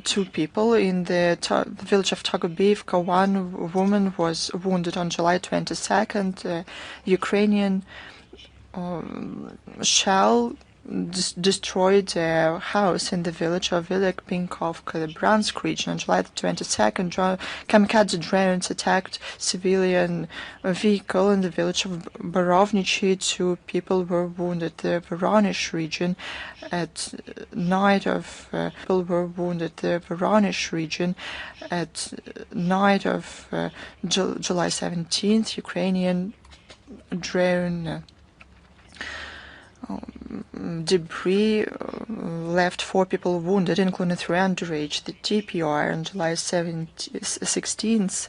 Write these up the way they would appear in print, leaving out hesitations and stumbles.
two people in the village of Tagobivka. One woman was wounded on July 22nd. Ukrainian shell destroyed a house in the village of Vilek-Pinkovka, the Bryansk region. On July 22nd, kamikaze drones attacked civilian vehicle in the village of Borovnichi. Two people were wounded. The Voronezh region at night of July 17th, Ukrainian drone debris left 4 people wounded, including 3 underage. The TPR on July 16th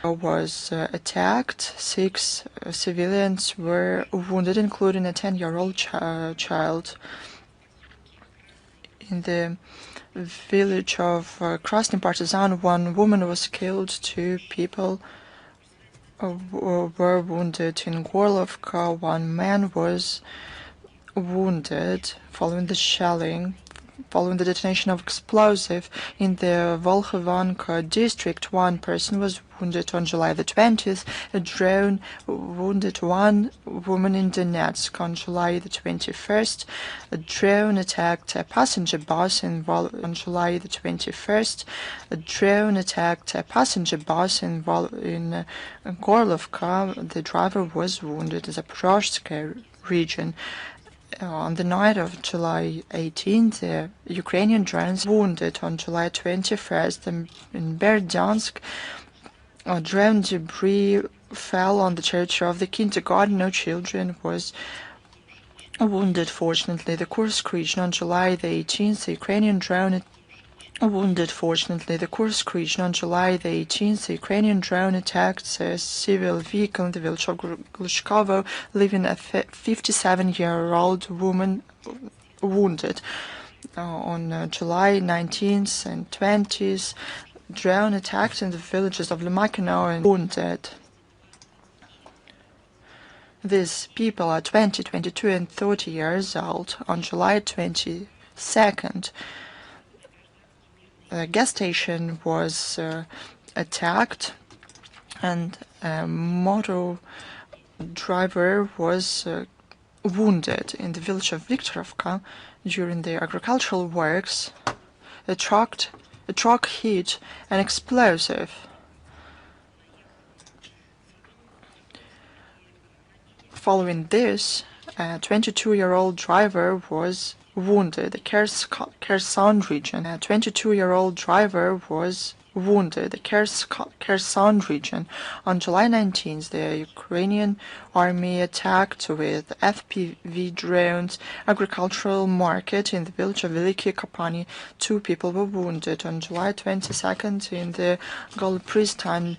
was attacked. 6 civilians were wounded, including a 10-year-old child. In the village of Krasny Partizan, 1 woman was killed, 2 people were wounded. In Gorlovka, 1 man was wounded following the shelling, following the detonation of explosive. In the Volkhovanka district, 1 person was wounded on July the 20th. A drone wounded 1 woman in Donetsk. On July the 21st, a drone attacked a passenger bus on July the 21st. A drone attacked a passenger bus in Gorlovka. The driver was wounded in the Zaporozhye region. On the night of July 18th, the Ukrainian drones wounded. On July 21st, in Berdyansk, drone debris fell on the church of the kindergarten. No children was wounded, fortunately. The Kursk region, on July the 18th, the Ukrainian drone wounded, fortunately. The Kursk region, on July the 18th, the Ukrainian drone attacked a civil vehicle in the village of Glushkovo, leaving a 57-year-old woman wounded. On July 19th and 20th, drone attacked in the villages of Lemakino and wounded. These people are 20, 22 and 30 years old. On July 22nd, a gas station was attacked and a motor driver was wounded. In the village of Viktorovka, during the agricultural works, a truck hit an explosive. Following this, a 22-year-old driver was wounded. The Kherson region. A 22-year-old driver was wounded. The Kherson region. On July 19th, the Ukrainian army attacked with FPV drones agricultural market in the village of Veliki Kapani. 2 people were wounded. On July 22nd, in the Golopristan,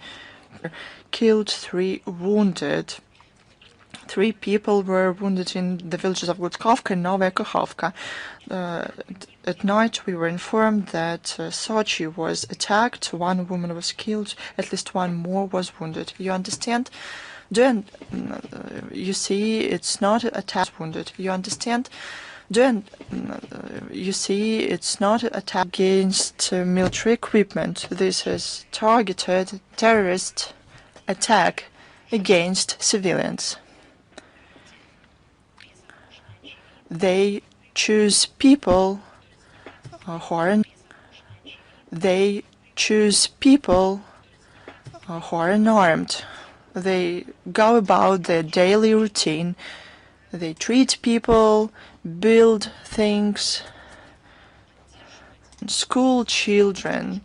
killed, 3 wounded. 3 people were wounded in the villages of Gutkovka and Novaya Kakhovka. At night, we were informed that Sochi was attacked. 1 woman was killed. At least 1 more was wounded. You understand? You see, it's not attack wounded. You understand? You see, it's not attack against military equipment. This is targeted terrorist attack against civilians. They choose people who are unarmed. They go about their daily routine. They treat people, build things. School children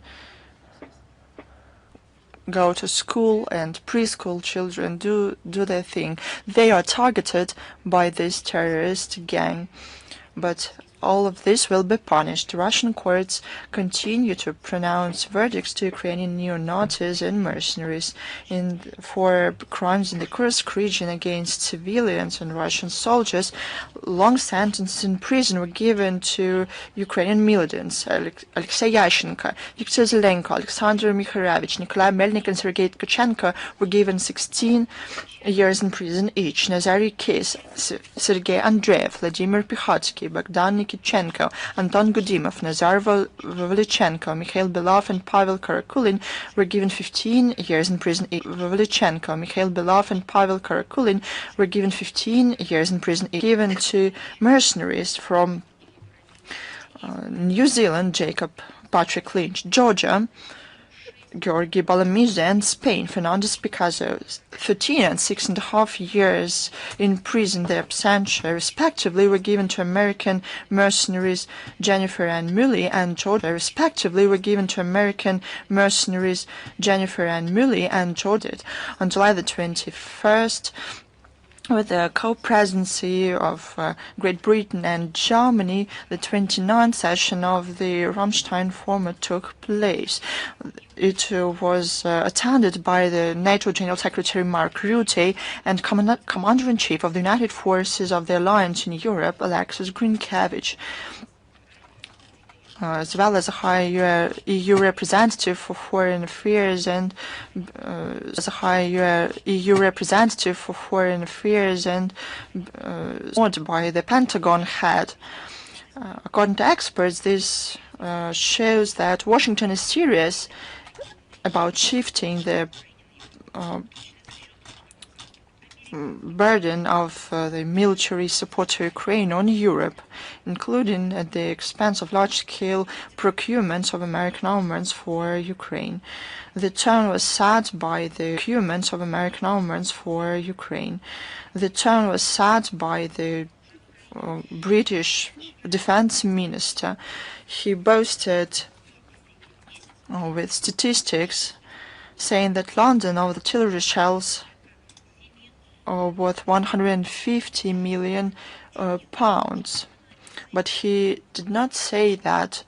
go to school and preschool children do their thing. They are targeted by this terrorist gang, but all of this will be punished. Russian courts continue to pronounce verdicts to Ukrainian neo-Nazis and mercenaries for crimes in the Kursk region against civilians and Russian soldiers. Long sentences in prison were given to Ukrainian militants. Alexei Yashchenko, Viktor Zelenko, Alexander Mikhailevich, Nikolai Melnik and Sergei Tkachenko were given 16 years in prison each. Nazary Kis, Sergei Andreev, Vladimir Pikhotsky, Bogdan Nikiforov, Nikitchenko, Anton Gudimov, Nazar Vavlichenko, Mikhail Belov, and Pavel Karakulin were given 15 years in prison. Vavlichenko, Mikhail Belov, and Pavel Karakulin were given 15 years in prison, given to mercenaries from New Zealand, Jacob Patrick Lynch, Georgia, Georgi Balamize, and Spain, Fernandez Picasso, 13 and 6.5 years in prison de absentia, respectively, were given to American mercenaries Jennifer Ann Mully and Georgia, respectively, were given to American mercenaries Jennifer Ann Mully and Georgia. On July the 21st, with the co-presidency of Great Britain and Germany, the 29th session of the Rammstein Forum took place. It was attended by the NATO General Secretary Mark Rutte and Commander-in-Chief of the United Forces of the Alliance in Europe, Alexis Grinkevich, as well as a high EU representative for foreign affairs and by the Pentagon head. According to experts, this shows that Washington is serious about shifting the burden of the military support to Ukraine on Europe, including at the expense of large-scale procurements of American armaments for Ukraine. The tone was set by the procurements of American armaments for Ukraine. The tone was set by the British Defense Minister. He boasted with statistics saying that London artillery shells worth 150 million pounds, but he did not say that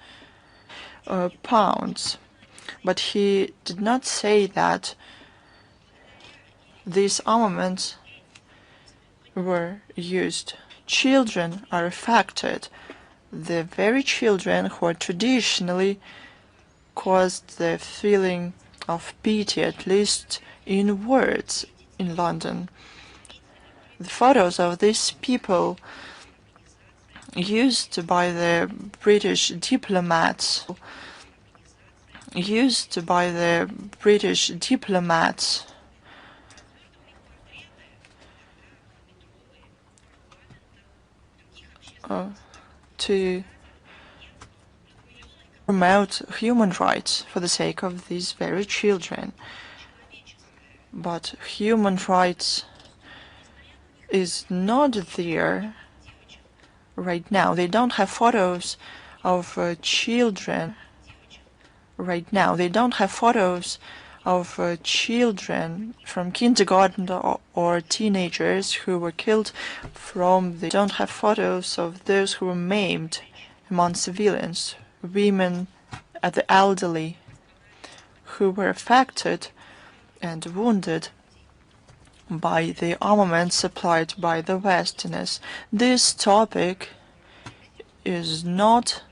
these armaments were used. Children are affected, the very children who are traditionally caused the feeling of pity, at least in words, in London. The photos of these people used by the British diplomats to promote human rights for the sake of these very children. But human rights is not there right now. They don't have photos of children right now. They don't have photos of children from kindergarten or teenagers who were killed from the... Don't have photos of those who were maimed among civilians, women and the elderly who were affected and wounded by the armaments supplied by the Westerners. This topic is not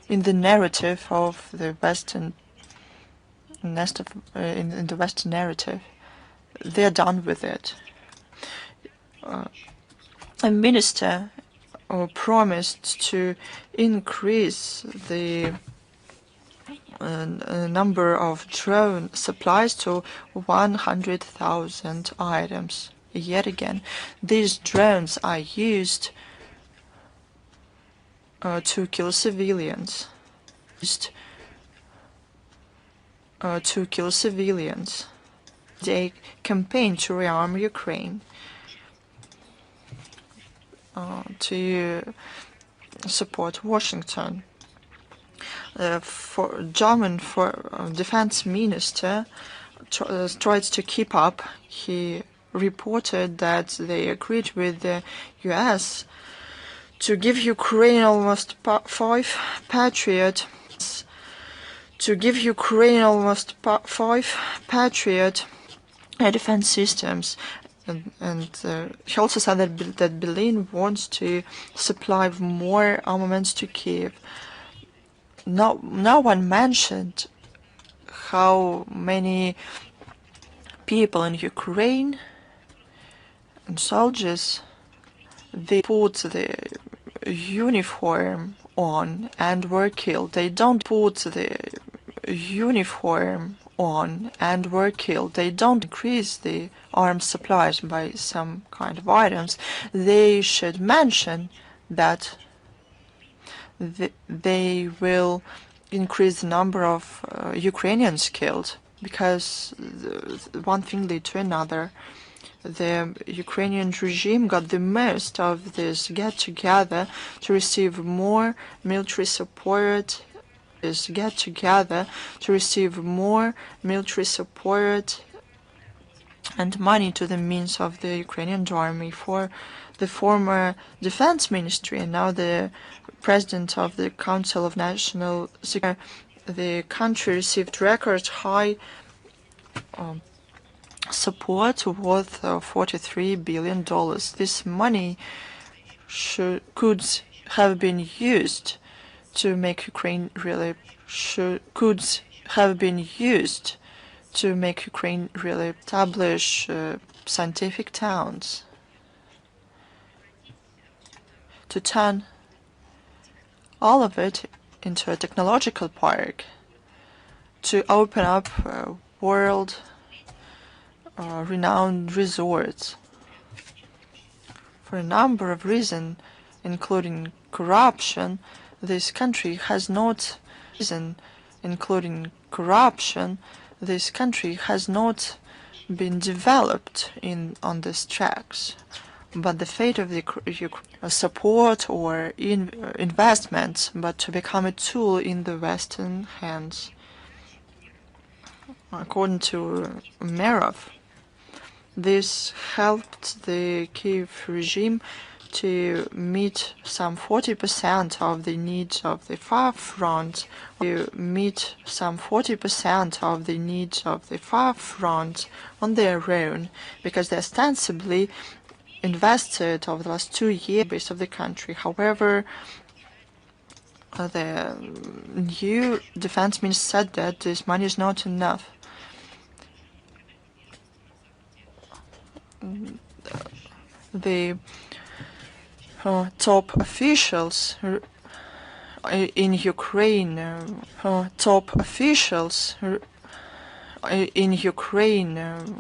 in the narrative of the Western in the Western narrative. They're done with it. A minister promised to increase the number of drone supplies to 100,000 items. Yet again, these drones are used to kill civilians. They campaign to rearm Ukraine, to support Washington. German defense minister tried to keep up. He reported that they agreed with the U.S. to give Ukraine almost 5 Patriot defense systems. And he also said that Berlin wants to supply more armaments to Kiev. No one mentioned how many people in Ukraine and soldiers they put uniform on and were killed. They don't put the uniform on and were killed. They don't increase the arms supplies by some kind of items. They should mention that they will increase the number of Ukrainians killed, because one thing led to another. The Ukrainian regime got the most of this get-together to receive more military support, and money to the means of the Ukrainian army for the former defense ministry and now the president of the Council of National Security. The country received record high support worth $43 billion. This money could have been used to make Ukraine really establish scientific towns, to turn all of it into a technological park, to open up world renowned resorts. For a number of reasons, including corruption, this country has not been developed on these tracks. But the fate of the support or investments, but to become a tool in the Western hands. According to Merov, this helped the Kiev regime to meet some 40% of the needs of the far front, on their own, because they ostensibly invested over the last 2 years of the country. However, the new defense minister said that this money is not enough. The top officials in Ukraine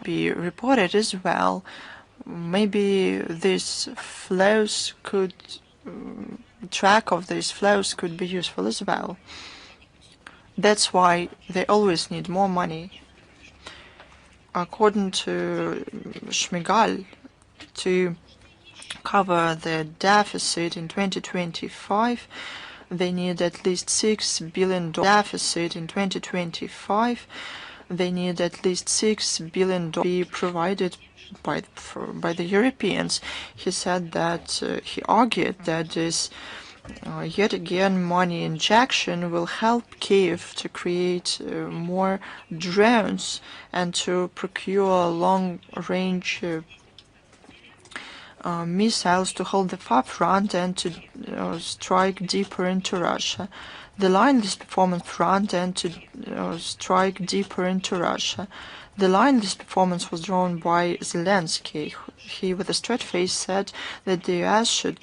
be reported as well. Maybe these flows could track of these flows could be useful as well. That's why they always need more money. According to Shmigal, to cover the deficit in 2025, they need at least $6 billion to be provided by the Europeans. He said that he argued that this yet again money injection will help Kiev to create more drones and to procure long-range missiles to hold the far front and to strike deeper into Russia. The line this performance front and to strike deeper into Russia. The line this performance was drawn by Zelensky. He, with a straight face, said that the US should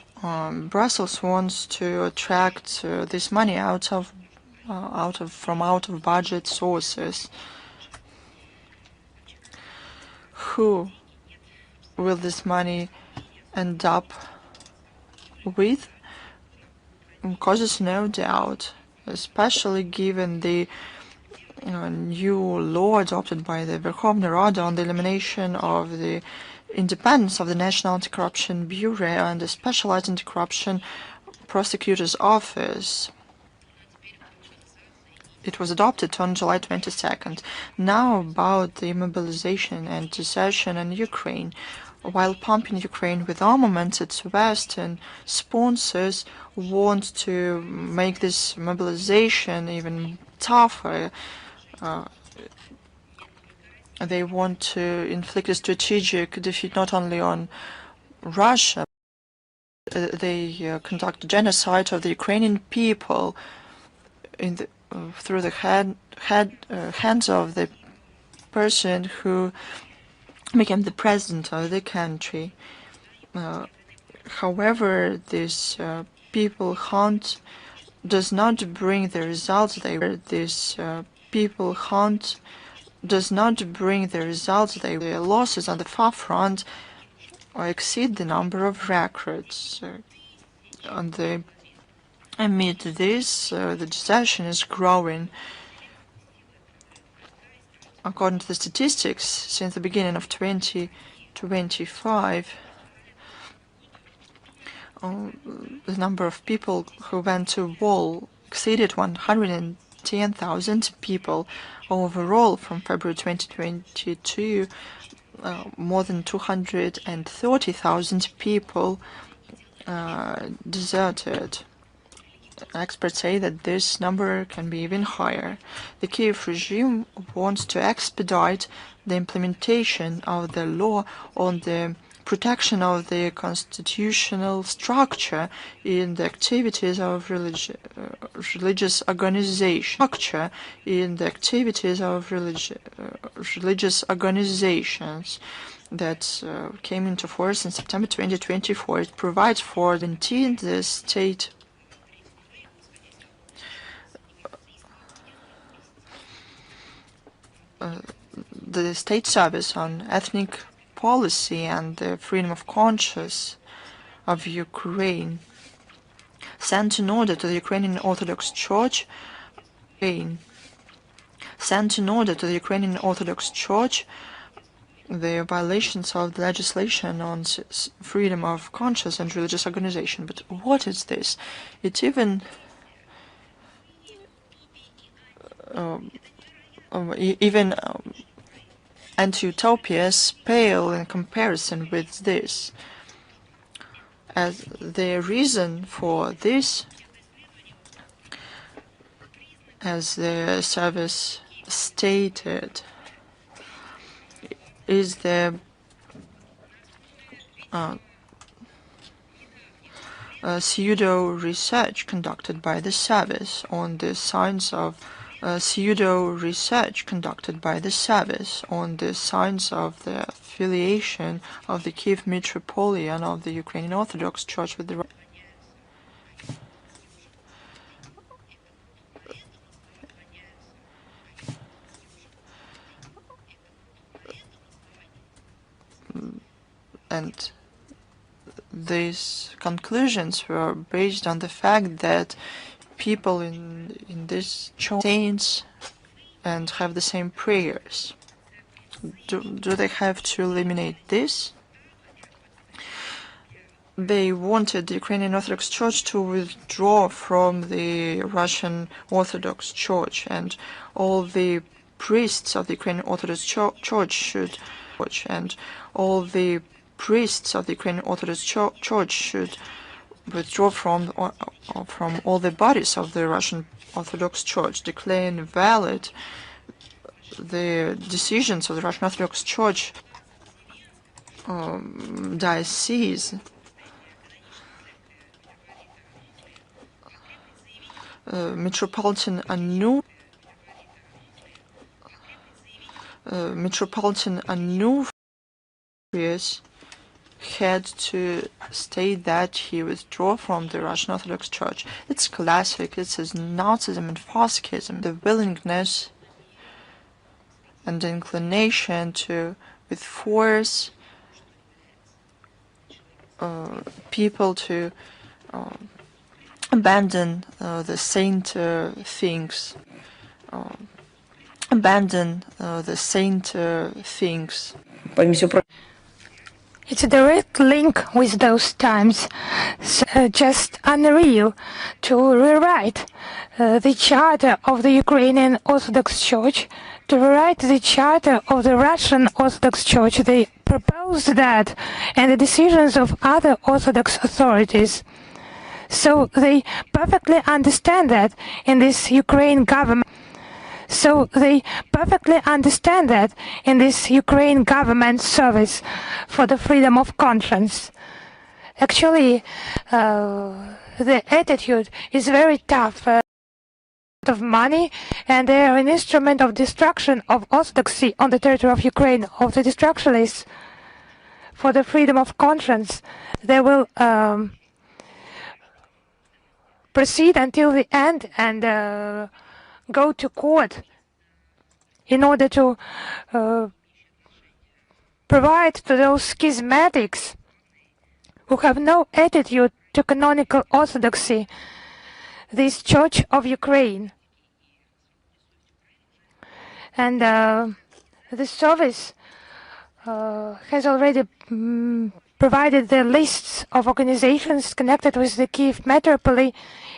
Brussels wants to attract this money out of budget sources. Who will this money end up with? Causes no doubt, especially given the new law adopted by the Verkhovna Rada on the elimination of the independence of the National Anti-Corruption Bureau and the Specialized Anti-Corruption Prosecutor's Office. It was adopted on July 22nd. Now about the mobilization and desertion in Ukraine. While pumping Ukraine with armaments, its Western sponsors want to make this mobilization even tougher. They want to inflict a strategic defeat not only on Russia, they conduct genocide of the Ukrainian people through the hands of the person who became the president of the country. However, this people hunt does not bring the results they want. This people hunt does not bring the results they want. The losses on the far front exceed the number of records. Amid this, the desertion is growing. According to the statistics, since the beginning of 2025, the number of people who went to war exceeded 110,000 people. Overall, from February 2022, more than 230,000 people deserted. Experts say that this number can be even higher. The Kiev regime wants to expedite the implementation of the law on the protection of the constitutional structure in the activities of religious organizations. Religious organizations that came into force in September 2024. It provides for the state the state service on ethnic policy and the freedom of conscience of Ukraine, sent an order to the Ukrainian Orthodox Church, the violations of the legislation on freedom of conscience and religious organization. But what is this? It even anti-utopias pale in comparison with this. As the reason for this, as the service stated, is the pseudo-research conducted by the service on the signs of the affiliation of the Kiev Metropolitan of the Ukrainian Orthodox Church with the and these conclusions were based on the fact that people in this church saints and have the same prayers. Do they have to eliminate this? They wanted the Ukrainian Orthodox Church to withdraw from the Russian Orthodox Church, and all the priests of the Ukrainian Orthodox Church should withdraw from all the bodies of the Russian Orthodox Church, declaring valid the decisions of the Russian Orthodox Church diocese. Metropolitan Anuphrius had to state that he withdrew from the Russian Orthodox Church. It's classic. It says Nazism and Fascism. The willingness and the inclination to, with force, people to abandon the saint things. It's a direct link with those times. So, just unreal to rewrite the charter of the Ukrainian Orthodox Church, to rewrite the charter of the Russian Orthodox Church. They proposed that, and the decisions of other Orthodox authorities. So they perfectly understand that in this Ukraine government. Service for the freedom of conscience. Actually, the attitude is very tough. Of money, and they are an instrument of destruction of orthodoxy on the territory of Ukraine, of the destructionists. For the freedom of conscience, they will proceed until the end and go to court in order to provide to those schismatics who have no attitude to canonical orthodoxy this Church of Ukraine. And the service has already provided the lists of organizations connected with the Kiev metropoly.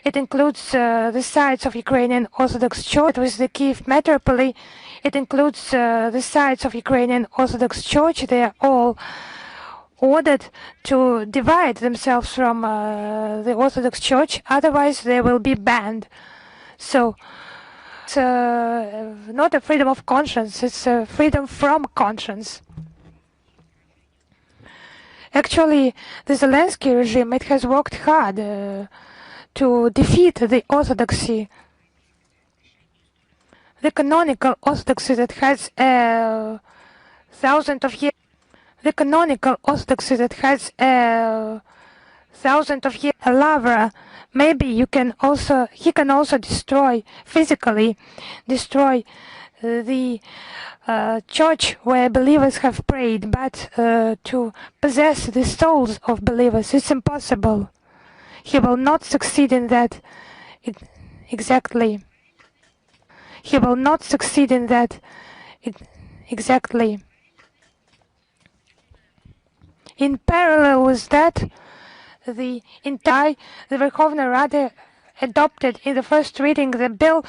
It includes the sites of Ukrainian Orthodox Church. With the Kiev metropoly, it includes the sites of Ukrainian Orthodox Church. They are all ordered to divide themselves from the Orthodox Church, otherwise they will be banned. So it's not a freedom of conscience, it's a freedom from conscience. Actually, the Zelensky regime, it has worked hard to defeat the orthodoxy, the canonical orthodoxy that has thousands of years. The canonical orthodoxy that has thousands of years. A lover, maybe he can also destroy physically, destroy the church where believers have prayed, but to possess the souls of believers, it's impossible. He will not succeed in that exactly. He will not succeed in that exactly. In parallel with that, the Verkhovna Rada adopted in the first reading the bill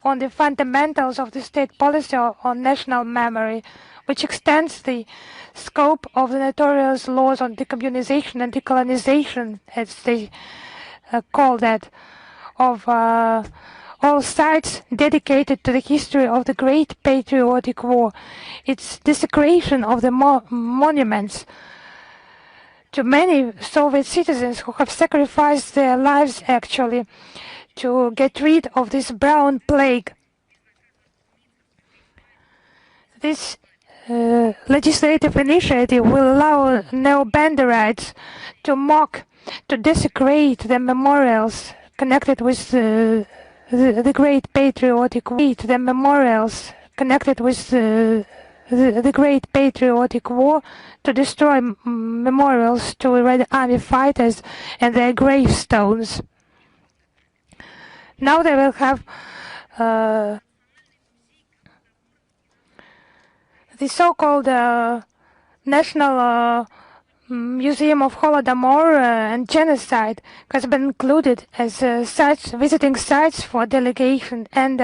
on the fundamentals of the state policy on national memory, which extends the scope of the notorious laws on decommunization and decolonization, as they call that, of all sites dedicated to the history of the Great Patriotic War. Its desecration of the monuments to many Soviet citizens who have sacrificed their lives actually to get rid of this brown plague. This legislative initiative will allow neo-banderites to mock, to desecrate the memorials connected with the Great Patriotic War. The memorials connected with the Great Patriotic War, to destroy memorials to Red Army fighters and their gravestones. Now they will have the so-called National Museum of Holodomor and Genocide has been included as visiting sites for delegation, and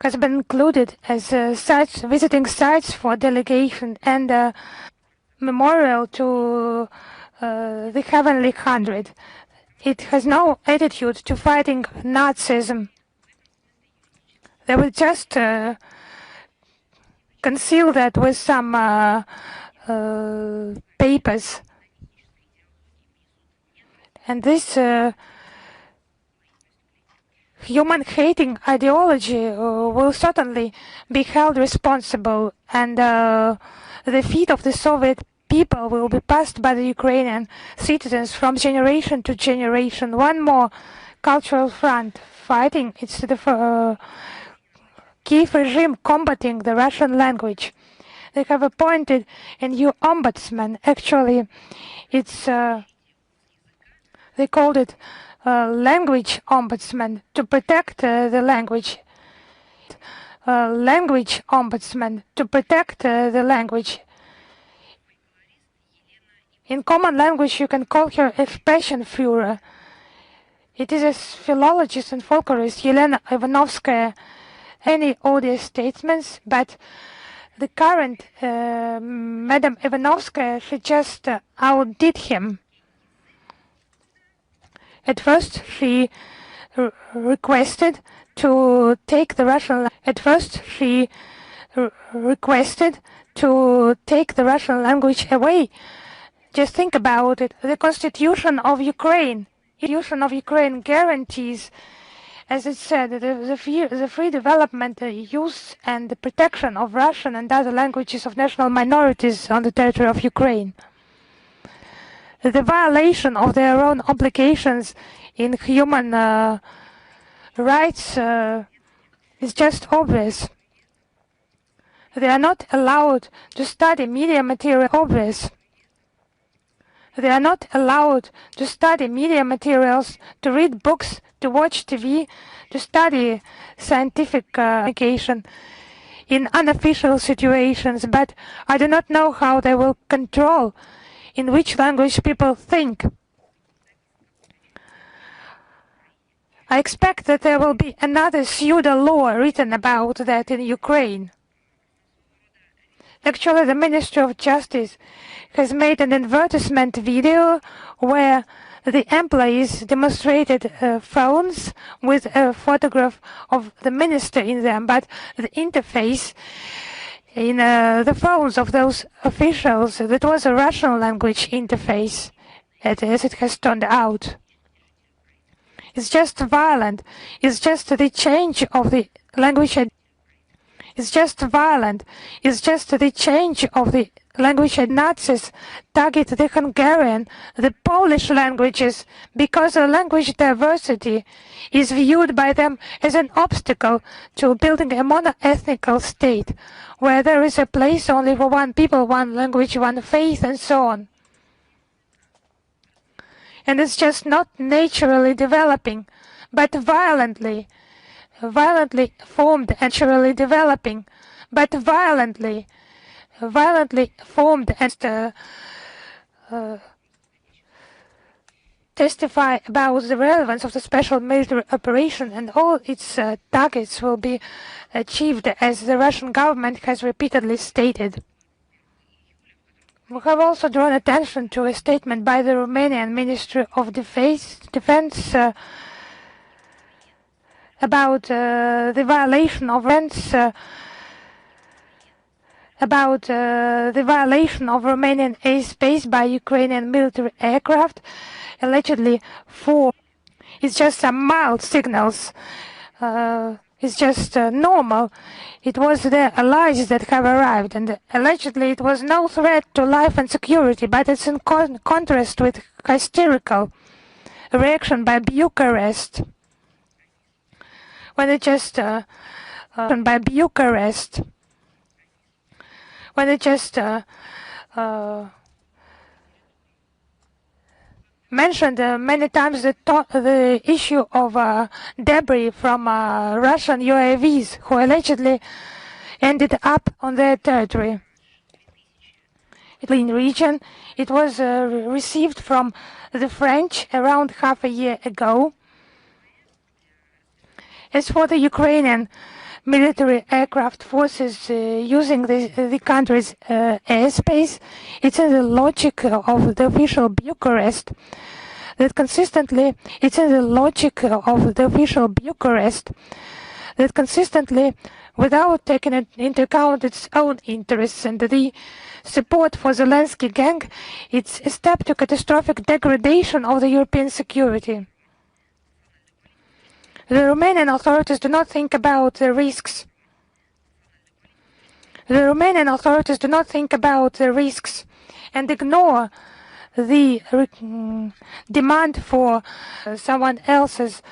has been included as visiting sites for delegation and memorial to the Heavenly Hundred. It has no attitude to fighting Nazism. They will just conceal that with some papers. And this human-hating ideology will certainly be held responsible, and the fate of the Soviet people will be passed by the Ukrainian citizens from generation to generation. One more cultural front fighting. It's the Kiev regime combating the Russian language. They have appointed a new ombudsman. Actually, it's they called it language ombudsman to protect the language. Language ombudsman to protect the language. In common language, you can call her Expressionführer. It is a philologist and folklorist, Elena Ivanovskaya. Any audio statements, but the current Madam Ivanovskaya, she just outdid him. At first, she requested to take the Russian. At first, she requested to take the Russian language away. Just think about it. The Constitution of Ukraine guarantees, as it said, the free development, use, and the protection of Russian and other languages of national minorities on the territory of Ukraine. The violation of their own obligations in human rights is just obvious. They are not allowed to study media material. Obvious. They are not allowed to study media materials, to read books, to watch TV, to study scientific communication in unofficial situations, but I do not know how they will control in which language people think. I expect that there will be another pseudo-law written about that in Ukraine. Actually, the Ministry of Justice has made an advertisement video where the employees demonstrated phones with a photograph of the minister in them, but the interface in the phones of those officials, that was a Russian language interface, as it has turned out. It's just violent. It's just the change of the language. It's just violent. It's just the change of the language. Nazis target the Hungarian, the Polish languages, because the language diversity is viewed by them as an obstacle to building a mono-ethnical state, where there is a place only for one people, one language, one faith, and so on. And it's just not naturally developing, but violently formed, naturally developing, but violently formed, and testify about the relevance of the special military operation, and all its targets will be achieved, as the Russian government has repeatedly stated. We have also drawn attention to a statement by the Romanian Ministry of Defense about the violation of Romanian airspace by Ukrainian military aircraft, allegedly for. It's just some mild signals. It's just normal. It was their allies that have arrived, and allegedly it was no threat to life and security, but it's in contrast with hysterical reaction by Bucharest, when it just mentioned many times the issue of debris from Russian UAVs who allegedly ended up on their territory. In region, it was received from the French around half a year ago. As for the Ukrainian military aircraft forces using the country's airspace, it's in the logic of the official Bucharest that consistently, without taking into account its own interests and the support for Zelensky gang, it's a step to catastrophic degradation of the European security. The Romanian authorities do not think about the risks. And ignore the demand for someone else's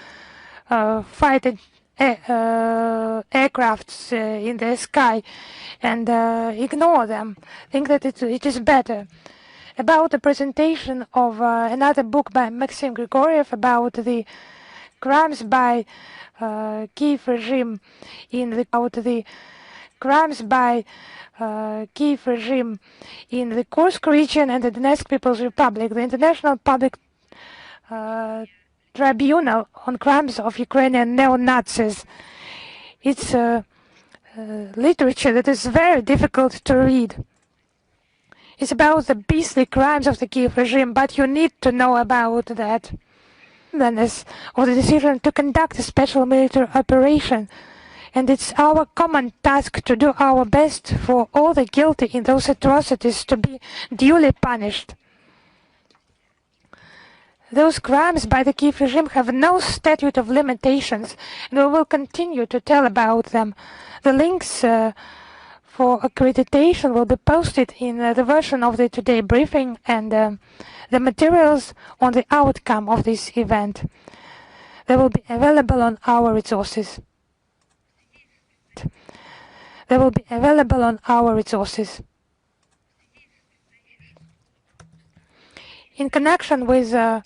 fighter aircrafts in the sky, and ignore them. Think that it is better. About the presentation of another book by Maxim Grigoriev about the crimes by Kiev regime in the Kursk region and the Donetsk People's Republic. The International Public Tribunal on Crimes of Ukrainian Neo-Nazis. It's literature that is very difficult to read. It's about the beastly crimes of the Kiev regime, but you need to know about that. Of the decision to conduct a special military operation, and it's our common task to do our best for all the guilty in those atrocities to be duly punished. Those crimes by the Kiev regime have no statute of limitations, and we will continue to tell about them. The links for accreditation will be posted in the version of the Today briefing, and the materials on the outcome of this event, they will be available on our resources. They will be available on our resources. In connection with the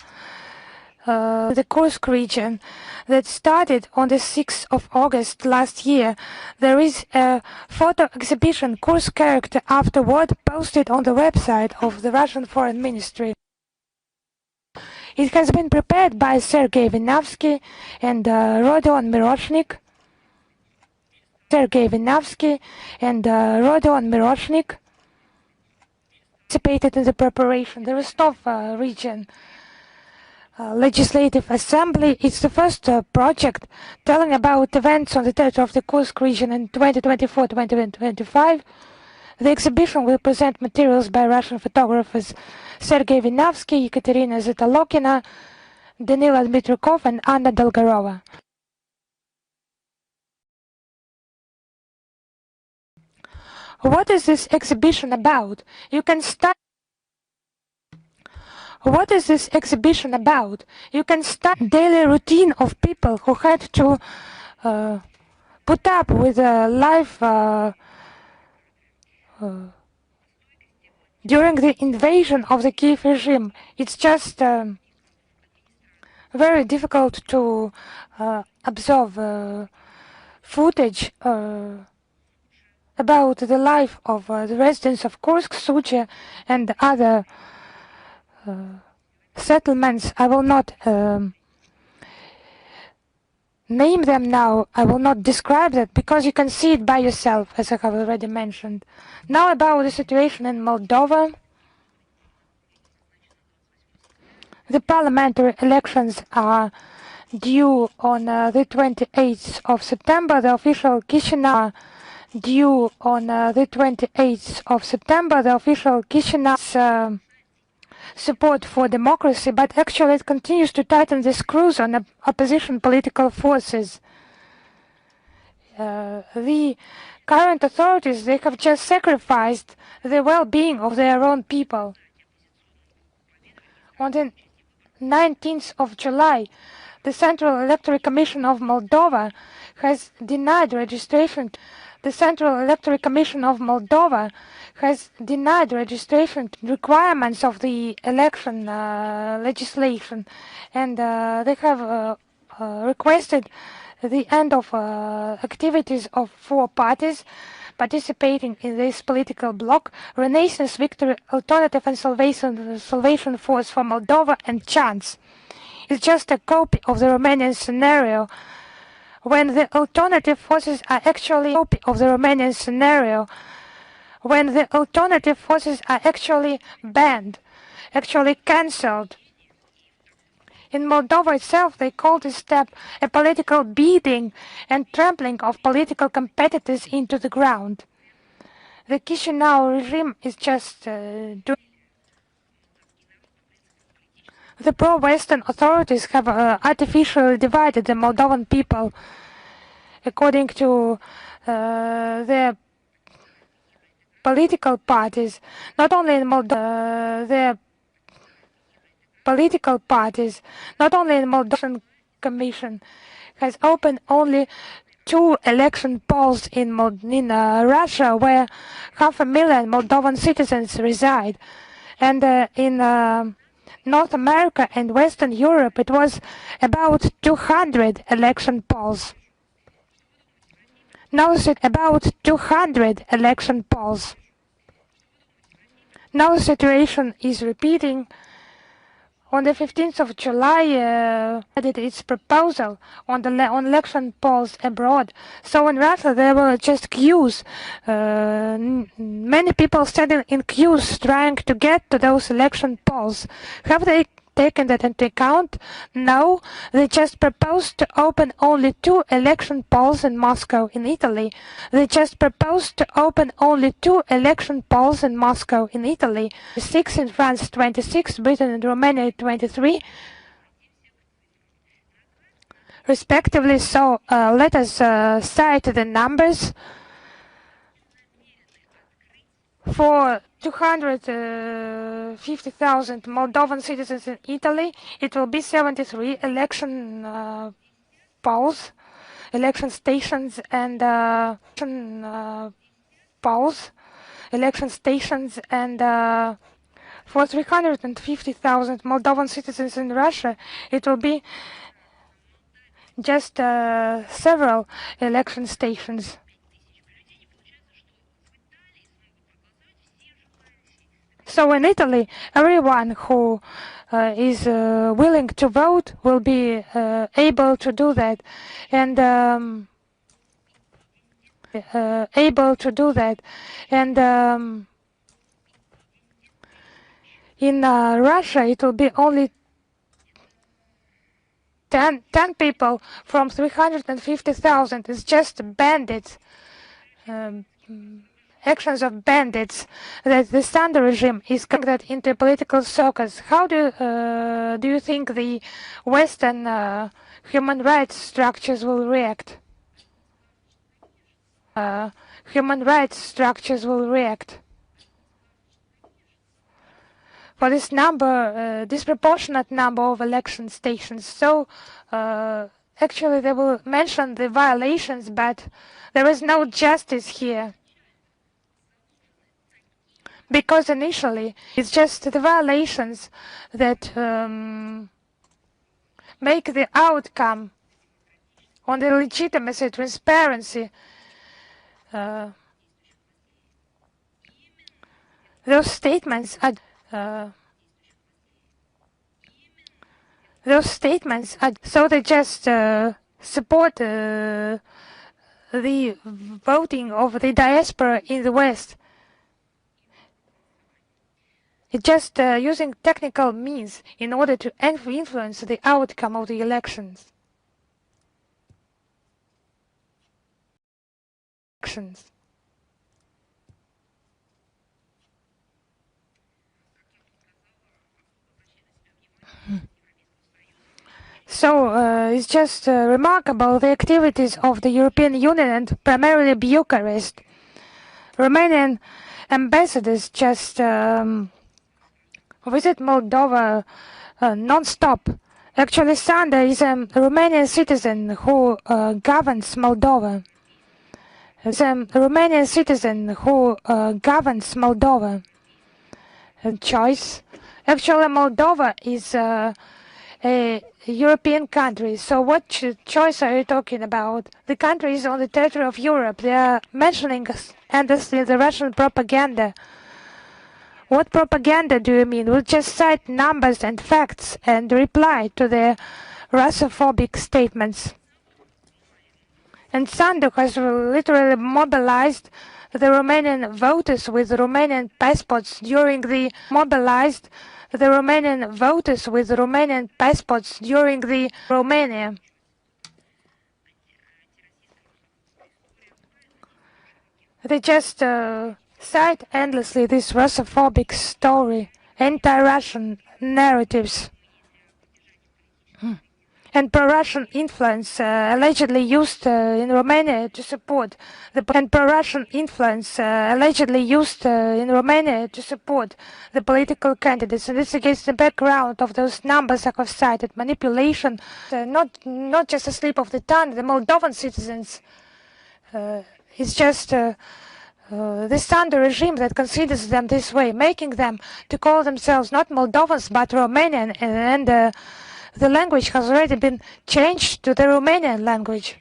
Kursk region that started on the 6th of August last year, there is a photo exhibition, Kursk Character Afterward, posted on the website of the Russian Foreign Ministry. It has been prepared by Sergei Vinavsky and Rodion Miroshnik. Participated in the preparation. The Rostov region Legislative Assembly is the first project telling about events on the territory of the Kursk region in 2024-2025. The exhibition will present materials by Russian photographers Sergei Vinavsky, Ekaterina Zatalokina, Danila Dmitrikov, and Anna Dolgorova. What is this exhibition about? You can start. What is this exhibition about? You can start daily routine of people who had to put up with life during the invasion of the Kiev regime. It's just very difficult to observe footage about the life of the residents of Kursk, Sucha, and other settlements. I will not name them now. I will not describe that because you can see it by yourself, as I have already mentioned. Now about the situation in Moldova. The parliamentary elections are due on the 28th of September. The official Chisinau due on the 28th of September. The official Chisinau's support for democracy, but actually it continues to tighten the screws on opposition political forces. The current authorities, they have just sacrificed the well-being of their own people. On the 19th of July, the Central Electoral Commission of Moldova has denied registration. The Central Electoral Commission of Moldova has denied registration requirements of the election legislation, and they have requested the end of activities of 4 parties participating in this political bloc: Renaissance, Victory, Alternative and Salvation Force for Moldova, and Chance. It's just a copy of the Romanian scenario, when the alternative forces are actually banned, actually cancelled. In Moldova itself, they call this step a political beating and trampling of political competitors into the ground. The Chisinau regime is just doing. The pro-Western authorities have artificially divided the Moldovan people according to their political parties, not only in Moldova. Moldova Commission has opened only 2 election polls in Russia, where 500,000 Moldovan citizens reside, and in North America and Western Europe, it was about 200 election polls. Now the situation is repeating. On the 15th of July, did its proposal on election polls abroad. So in Russia, there were just queues. Many people standing in queues trying to get to those election polls. Have they taken that into account? No, they just proposed to open only 2 election polls in Moscow, in Italy. 6 in France, 26, Britain and Romania, 23, respectively. So let us cite the numbers. For 250,000 Moldovan citizens in Italy, it will be 73 election polls, election stations, and for 350,000 Moldovan citizens in Russia, it will be just several election stations. So in Italy, everyone who is willing to vote will be able to do that, and in Russia it will be only 10 people from 350,000. It's just bandits. Actions of bandits that the Sandu regime is conducted into political circles. How do you think the Western human rights structures will react? For this number, disproportionate number of election stations. So actually they will mention the violations, but there is no justice here. Because initially it's just the violations that make the outcome on the legitimacy, transparency. Those statements are so they just support the voting of the diaspora in the West. It's just using technical means in order to influence the outcome of the elections. So it's just remarkable the activities of the European Union and primarily Bucharest. Romanian ambassadors just visit Moldova non-stop. Actually, Sanda is a Romanian citizen who governs Moldova. Choice. Actually, Moldova is a European country. So what choice are you talking about? The country is on the territory of Europe. They are mentioning endlessly the Russian propaganda. What propaganda do you mean? We'll just cite numbers and facts and reply to their Russophobic statements. And Sandu has literally mobilized the Romanian voters with Romanian passports during the Romania. They just cite endlessly this Russophobic story, anti-Russian narratives, and pro-Russian influence allegedly used in Romania to support the political candidates. And this against the background of those numbers I have cited, manipulation, not just a slip of the tongue. The Moldovan citizens, it's just the Sandu regime that considers them this way, making them to call themselves not Moldovans but Romanian, and the language has already been changed to the Romanian language.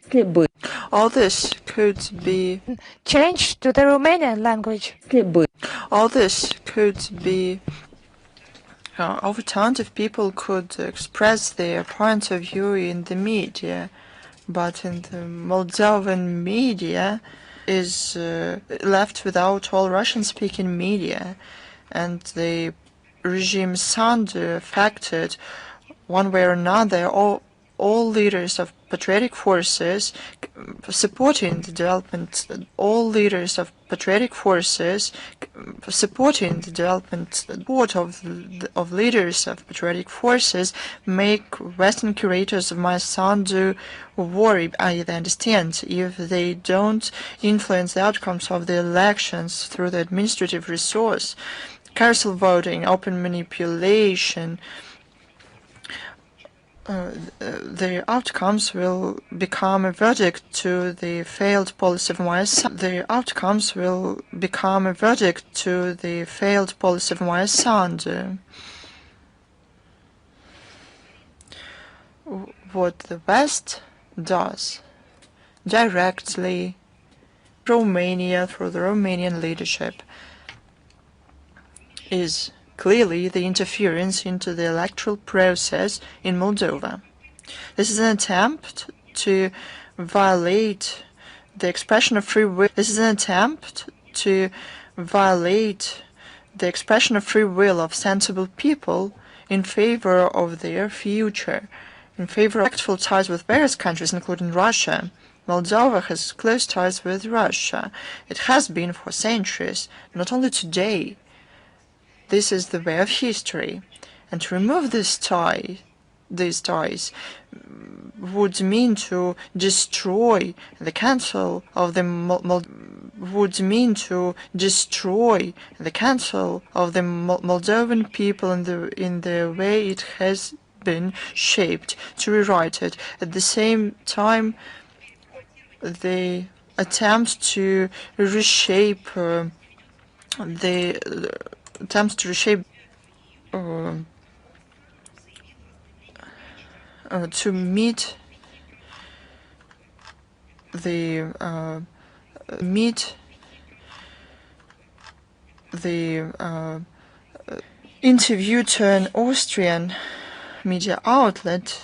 All this could be changed to the Romanian language. All this could be overturned if people could express their point of view in the media, but in the Moldovan media is left without all Russian-speaking media, and the regime Sandu affected one way or another all leaders of patriotic forces supporting the development, all leaders of patriotic forces supporting the development support of leaders of patriotic forces make Western curators of my son do worry. I understand if they don't influence the outcomes of the elections through the administrative resource, carousel voting, open manipulation, the outcomes will become a verdict to the failed policy of my son. The outcomes will become a verdict to the failed policy of my son. What the West does directly, Romania, through the Romanian leadership, is clearly the interference into the electoral process in Moldova. This is an attempt to violate the expression of free will. This is an attempt to violate the expression of free will of sensible people in favor of their future, in favor of respectful ties with various countries, including Russia. Moldova has close ties with Russia. It has been for centuries, not only today. This is the way of history, and to remove these ties would mean to destroy the council of the Moldovan people in the way it has been shaped, to rewrite it. At the same time, the attempt to reshape to meet the interview to an Austrian media outlet,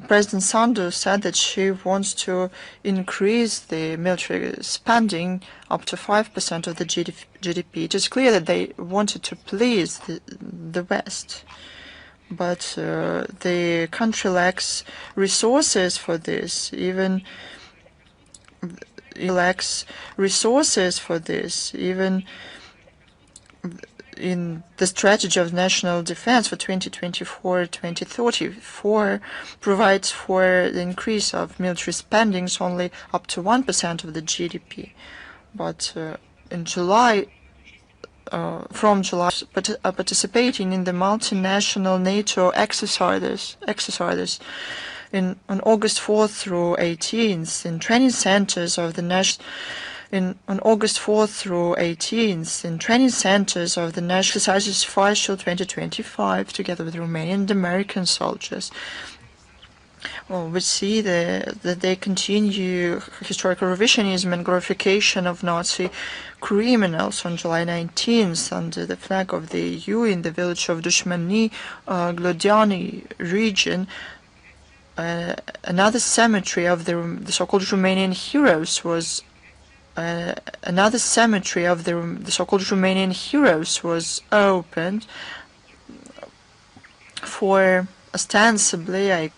President Sanders said that she wants to increase the military spending up to 5% of the GDP. It is clear that they wanted to please the West, but the country lacks resources for this. Even in the strategy of national defense for 2024-2034 provides for the increase of military spendings only up to 1% of the GDP. But in July, participating in the multinational NATO exercises on August 4th through 18th in training centers of the national exercises Firestpost 2025 together with Romanian and American soldiers. Well, we see that they continue historical revisionism and glorification of Nazi criminals. On July 19th, under the flag of the EU in the village of Dushmani, Glodiani region, another cemetery of the so-called Romanian heroes was opened for ostensibly a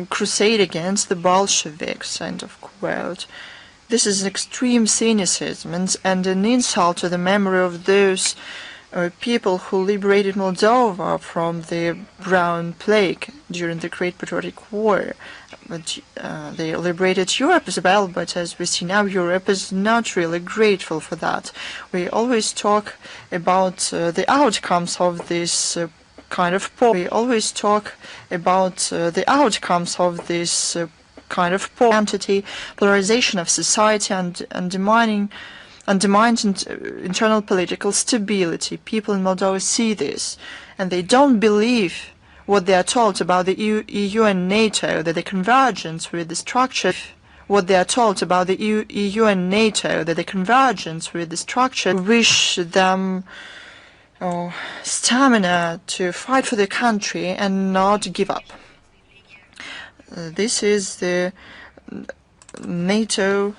crusade against the Bolsheviks, end of quote. This is an extreme cynicism and an insult to the memory of those people who liberated Moldova from the Brown Plague during the Great Patriotic War. But they liberated Europe as well, but as we see now, Europe is not really grateful for that. We always talk about the outcomes of this kind of entity, polarization of society, and undermines internal political stability. People in Moldova see this, and they don't believe what they are told about the EU and NATO, that the convergence with the structure. Wish them stamina to fight for the country and not give up. This is the NATO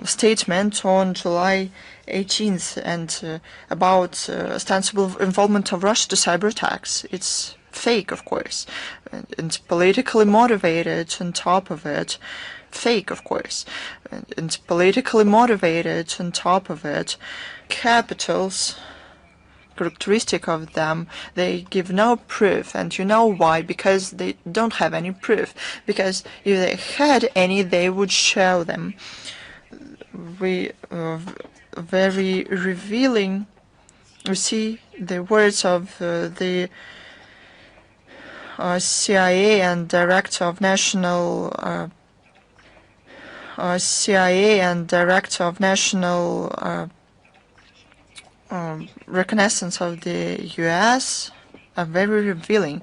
statement on July 18th and about ostensible involvement of Russia to cyber attacks. It's fake, of course, and politically motivated on top of it. Fake, of course, and politically motivated on top of it. Capitals, characteristic of them, they give no proof, and you know why? Because they don't have any proof. Because if they had any, they would show them. We very revealing. We see the words of the CIA and Director of National Reconnaissance of the U.S. are very revealing.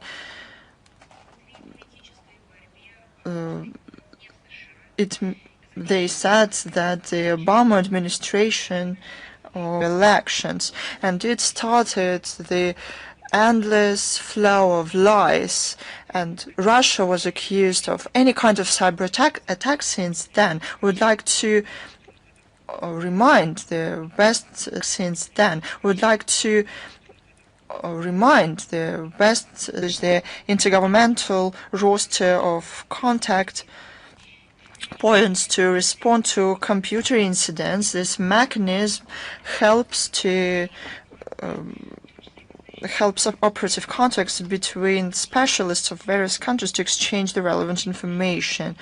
They said that the Obama administration elections, and it started the endless flow of lies, and Russia was accused of any kind of cyber attack since then. Would like to remind the West since then. Would like to remind the West the intergovernmental roster of contact points to respond to computer incidents. This mechanism helps operative contacts between specialists of various countries to exchange the relevant information.